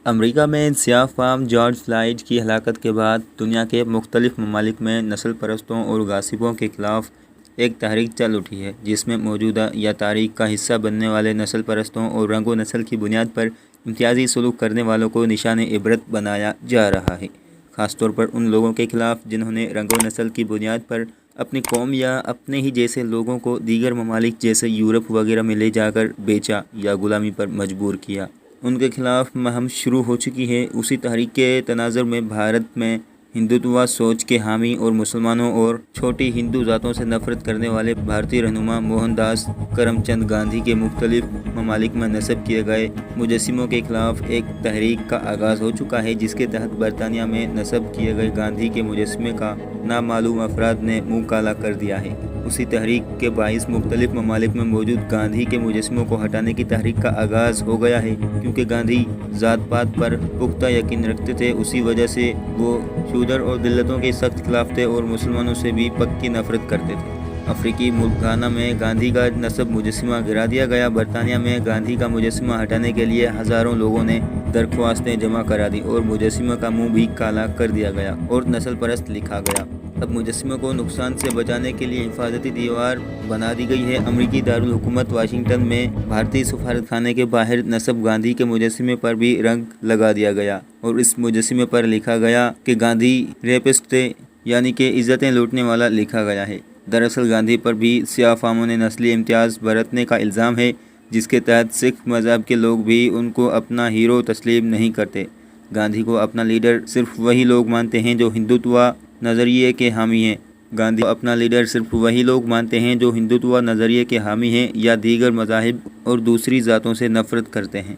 امریکہ میں سیاہ فام George Floyd کی ہلاکت کے بعد دنیا کے مختلف ممالک میں نسل پرستوں اور غاصبوں کے خلاف ایک تحریک چل اٹھی ہے، جس میں موجودہ یا تاریخ کا حصہ بننے والے نسل پرستوں اور رنگ و نسل کی بنیاد پر امتیازی سلوک کرنے والوں کو نشان عبرت بنایا جا رہا ہے، خاص طور پر ان لوگوں کے خلاف جنہوں نے رنگ و نسل کی بنیاد پر اپنی قوم یا اپنے ہی جیسے لوگوں کو دیگر ممالک جیسے یورپ وغیرہ میں لے جا کر بیچا یا غلامی پر مجبور کیا۔ ان کے خلاف مہم شروع ہو چکی ہے۔ اسی تحریک کے تناظر میں بھارت میں ہندوتوا سوچ کے حامی اور مسلمانوں اور چھوٹی ہندو ذاتوں سے نفرت کرنے والے بھارتی رہنما موہن داس کرم چند گاندھی کے مختلف ممالک میں نصب کیے گئے مجسموں کے خلاف ایک تحریک کا آغاز ہو چکا ہے، جس کے تحت برطانیہ میں نصب کیے گئے گاندھی کے مجسمے کا نامعلوم افراد نے منہ کالا کر دیا ہے۔ اسی تحریک کے باعث مختلف ممالک میں موجود گاندھی کے مجسموں کو ہٹانے کی تحریک کا آغاز ہو گیا ہے، کیونکہ گاندھی ذات پات پر پختہ یقین رکھتے تھے۔ اسی وجہ سے وہ شودر اور دلتوں کے سخت خلاف تھے اور مسلمانوں سے بھی پکی نفرت کرتے تھے۔ افریقی ملک گھانا میں گاندھی کا نصب مجسمہ گرا دیا گیا۔ برطانیہ میں گاندھی کا مجسمہ ہٹانے کے لیے ہزاروں لوگوں نے درخواستیں جمع کرا دی اور مجسمہ کا منہ بھی کالا کر دیا گیا اور نسل پرست لکھا گیا۔ اب مجسمہ کو نقصان سے بچانے کے لیے حفاظتی دیوار بنا دی گئی ہے۔ امریکی دارالحکومت واشنگٹن میں بھارتی سفارت خانے کے باہر نصب گاندھی کے مجسمے پر بھی رنگ لگا دیا گیا اور اس مجسمے پر لکھا گیا کہ گاندھی ریپسٹ تھے، یعنی کہ عزتیں لوٹنے والا لکھا گیا ہے۔ دراصل گاندھی پر بھی سیاہ فاموں نے نسلی امتیاز برتنے کا الزام ہے، جس کے تحت سکھ مذہب کے لوگ بھی ان کو اپنا ہیرو تسلیم نہیں کرتے۔ گاندھی کو اپنا لیڈر صرف وہی لوگ مانتے ہیں جو ہندوتوا نظریے کے حامی ہیں۔ گاندھی کو اپنا لیڈر صرف وہی لوگ مانتے ہیں جو ہندوتوا نظریے کے حامی ہیں یا دیگر مذاہب اور دوسری ذاتوں سے نفرت کرتے ہیں۔